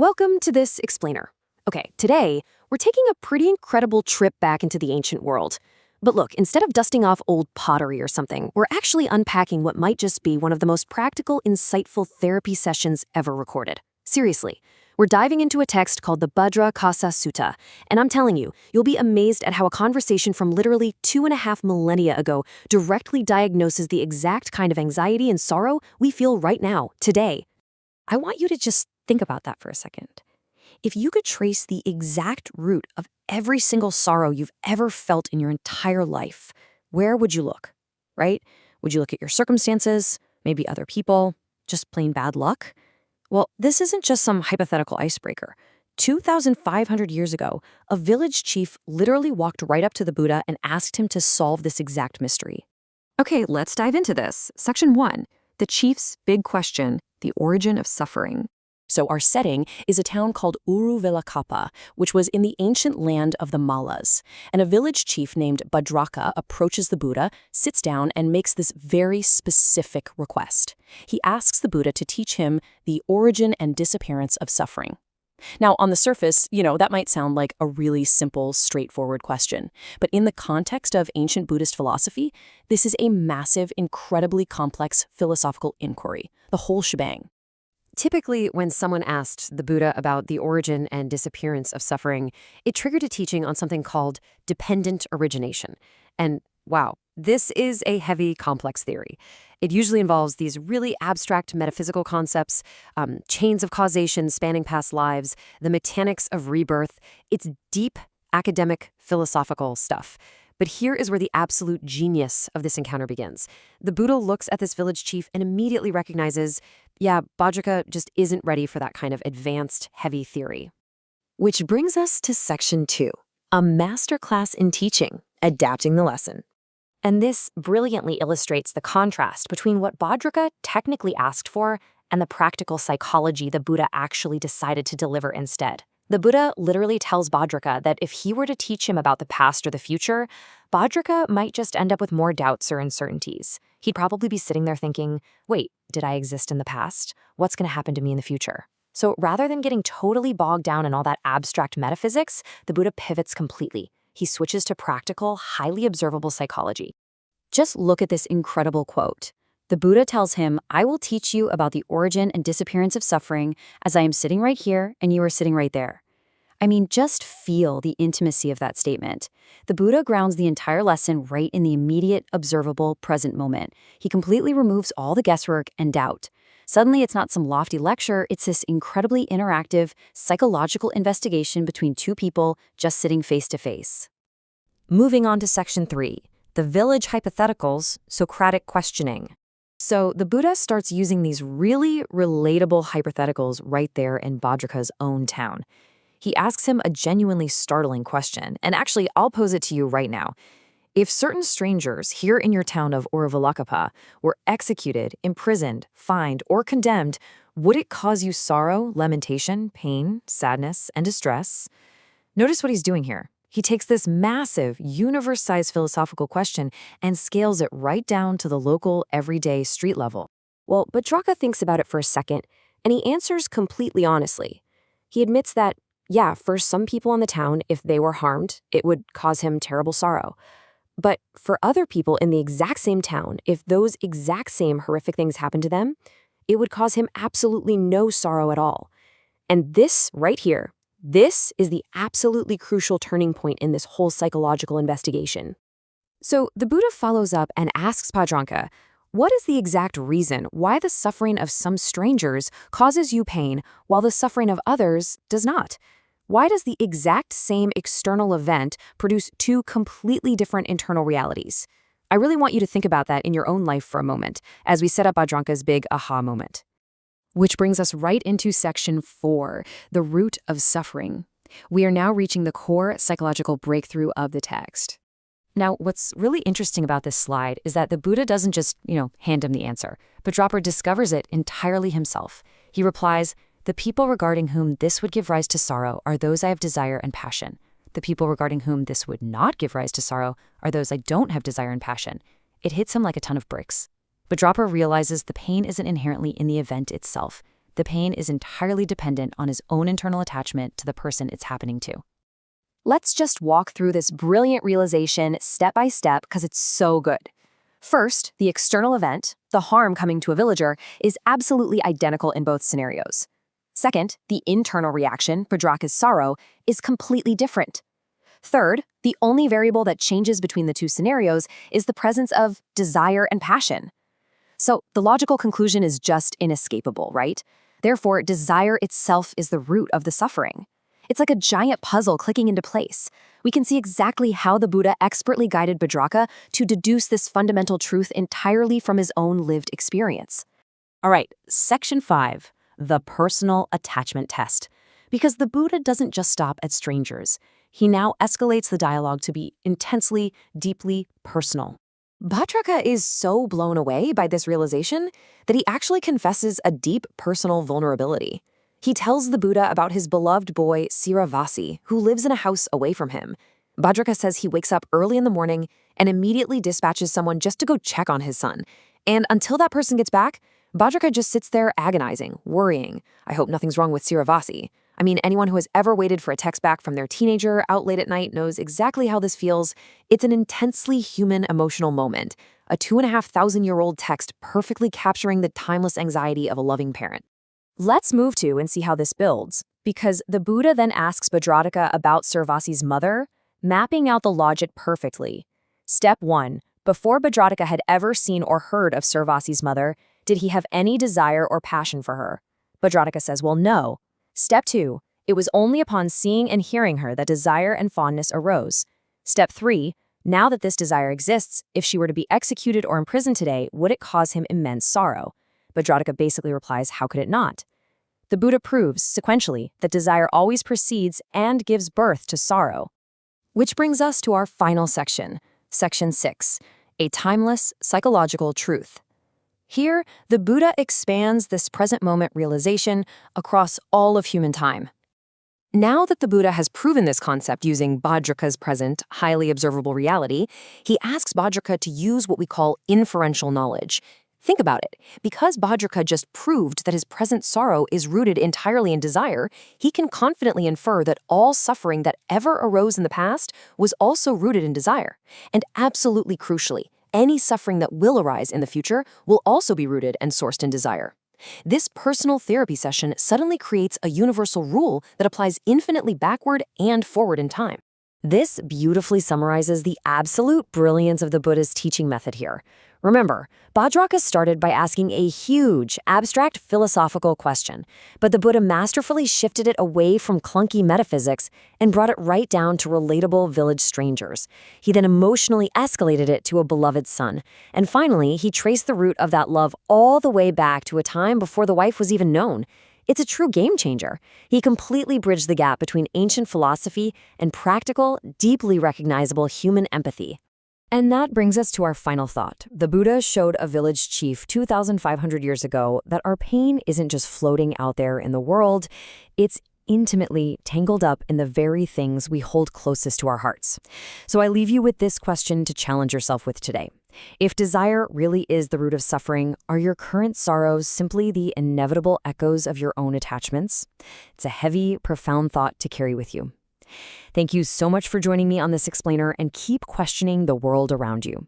Welcome to this explainer. Okay, today, we're taking a pretty incredible trip back into the ancient world. But look, instead of dusting off old pottery or something, we're actually unpacking what might just be one of the most practical, insightful therapy sessions ever recorded. Seriously, we're diving into a text called the Bhadraka Sutta, and I'm telling you, you'll be amazed at how a conversation from literally 2.5 millennia ago directly diagnoses the exact kind of anxiety and sorrow we feel right now, today. I want you to just think about that for a second. If you could trace the exact root of every single sorrow you've ever felt in your entire life, where would you look, right? Would you look at your circumstances, maybe other people, just plain bad luck? Well, this isn't just some hypothetical icebreaker. 2,500 years ago, a village chief literally walked right up to the Buddha and asked him to solve this exact mystery. Okay, let's dive into this. Section 1, the chief's big question, the origin of suffering. So our setting is a town called Uruvelakapa, which was in the ancient land of the Mallas. And a village chief named Bhadraka approaches the Buddha, sits down, and makes this very specific request. He asks the Buddha to teach him the origin and disappearance of suffering. Now, on the surface, that might sound like a really simple, straightforward question. But in the context of ancient Buddhist philosophy, this is a massive, incredibly complex philosophical inquiry, the whole shebang. Typically, when someone asked the Buddha about the origin and disappearance of suffering, it triggered a teaching on something called dependent origination. And wow, this is a heavy, complex theory. It usually involves these really abstract metaphysical concepts, chains of causation spanning past lives, the mechanics of rebirth. It's deep, academic, philosophical stuff. But here is where the absolute genius of this encounter begins. The Buddha looks at this village chief and immediately recognizes, yeah, Bhadraka just isn't ready for that kind of advanced, heavy theory. Which brings us to Section 2, a masterclass in teaching, adapting the lesson. And this brilliantly illustrates the contrast between what Bhadraka technically asked for and the practical psychology the Buddha actually decided to deliver instead. The Buddha literally tells Bhadraka that if he were to teach him about the past or the future, Bhadraka might just end up with more doubts or uncertainties. He'd probably be sitting there thinking, wait, did I exist in the past? What's going to happen to me in the future? So rather than getting totally bogged down in all that abstract metaphysics, the Buddha pivots completely. He switches to practical, highly observable psychology. Just look at this incredible quote. The Buddha tells him, I will teach you about the origin and disappearance of suffering as I am sitting right here and you are sitting right there. I mean, just feel the intimacy of that statement. The Buddha grounds the entire lesson right in the immediate, observable, present moment. He completely removes all the guesswork and doubt. Suddenly, it's not some lofty lecture, it's this incredibly interactive, psychological investigation between two people just sitting face to face. Moving on to Section 3, the village hypotheticals, Socratic questioning. So the Buddha starts using these really relatable hypotheticals right there in Bhadraka's own town. He asks him a genuinely startling question, and actually, I'll pose it to you right now. If certain strangers here in your town of Uruvelakapa were executed, imprisoned, fined, or condemned, would it cause you sorrow, lamentation, pain, sadness, and distress? Notice what he's doing here. He takes this massive, universe-sized philosophical question and scales it right down to the local, everyday street level. Well, Bhadraka thinks about it for a second, and he answers completely honestly. He admits that, yeah, for some people in the town, if they were harmed, it would cause him terrible sorrow. But for other people in the exact same town, if those exact same horrific things happened to them, it would cause him absolutely no sorrow at all. And this right here, this is the absolutely crucial turning point in this whole psychological investigation. So the Buddha follows up and asks Bhadraka, what is the exact reason why the suffering of some strangers causes you pain while the suffering of others does not? Why does the exact same external event produce two completely different internal realities? I really want you to think about that in your own life for a moment as we set up Bhadraka's big aha moment. Which brings us right into Section 4, the root of suffering. We are now reaching the core psychological breakthrough of the text. Now, what's really interesting about this slide is that the Buddha doesn't just, hand him the answer. Bhadraka discovers it entirely himself. He replies, the people regarding whom this would give rise to sorrow are those I have desire and passion. The people regarding whom this would not give rise to sorrow are those I don't have desire and passion. It hits him like a ton of bricks. Bhadraka realizes the pain isn't inherently in the event itself. the pain is entirely dependent on his own internal attachment to the person it's happening to. Let's just walk through this brilliant realization step by step because it's so good. First, the external event, the harm coming to a villager, is absolutely identical in both scenarios. Second, the internal reaction, Bhadraka's sorrow, is completely different. Third, the only variable that changes between the two scenarios is the presence of desire and passion. So the logical conclusion is just inescapable, right? Therefore, desire itself is the root of the suffering. It's like a giant puzzle clicking into place. We can see exactly how the Buddha expertly guided Bhadraka to deduce this fundamental truth entirely from his own lived experience. All right, Section 5, the personal attachment test. Because the Buddha doesn't just stop at strangers. He now escalates the dialogue to be intensely, deeply personal. Bhadraka is so blown away by this realization that he actually confesses a deep personal vulnerability. He tells the Buddha about his beloved boy, Siravasi, who lives in a house away from him. Bhadraka says he wakes up early in the morning and immediately dispatches someone just to go check on his son. And until that person gets back, Bhadraka just sits there agonizing, worrying. I hope nothing's wrong with Siravasi. I mean, anyone who has ever waited for a text back from their teenager out late at night knows exactly how this feels. It's an intensely human emotional moment, a 2,500-year-old text perfectly capturing the timeless anxiety of a loving parent. Let's move to and see how this builds, because the Buddha then asks Bhadraka about Siravasi's mother, mapping out the logic perfectly. Step 1. Before Bhadraka had ever seen or heard of Siravasi's mother, did he have any desire or passion for her? Bhadraka says, well, no. Step 2. It was only upon seeing and hearing her that desire and fondness arose. Step 3. Now that this desire exists, if she were to be executed or imprisoned today, would it cause him immense sorrow? Bhadraka basically replies, how could it not? The Buddha proves, sequentially, that desire always precedes and gives birth to sorrow. Which brings us to our final section, Section 6, a timeless psychological truth. Here, the Buddha expands this present moment realization across all of human time. Now that the Buddha has proven this concept using Bhadraka's present, highly observable reality, he asks Bhadraka to use what we call inferential knowledge. Think about it. Because Bhadraka just proved that his present sorrow is rooted entirely in desire, he can confidently infer that all suffering that ever arose in the past was also rooted in desire. And absolutely crucially, any suffering that will arise in the future will also be rooted and sourced in desire. This personal therapy session suddenly creates a universal rule that applies infinitely backward and forward in time. This beautifully summarizes the absolute brilliance of the Buddha's teaching method here. Remember, Bhadraka started by asking a huge, abstract philosophical question, but the Buddha masterfully shifted it away from clunky metaphysics and brought it right down to relatable village strangers. He then emotionally escalated it to a beloved son, and finally, he traced the root of that love all the way back to a time before the wife was even known. It's a true game changer. He completely bridged the gap between ancient philosophy and practical, deeply recognizable human empathy. And that brings us to our final thought. The Buddha showed a village chief 2,500 years ago that our pain isn't just floating out there in the world, it's intimately tangled up in the very things we hold closest to our hearts. So I leave you with this question to challenge yourself with today. If desire really is the root of suffering, are your current sorrows simply the inevitable echoes of your own attachments? It's a heavy, profound thought to carry with you. Thank you so much for joining me on this explainer, and keep questioning the world around you.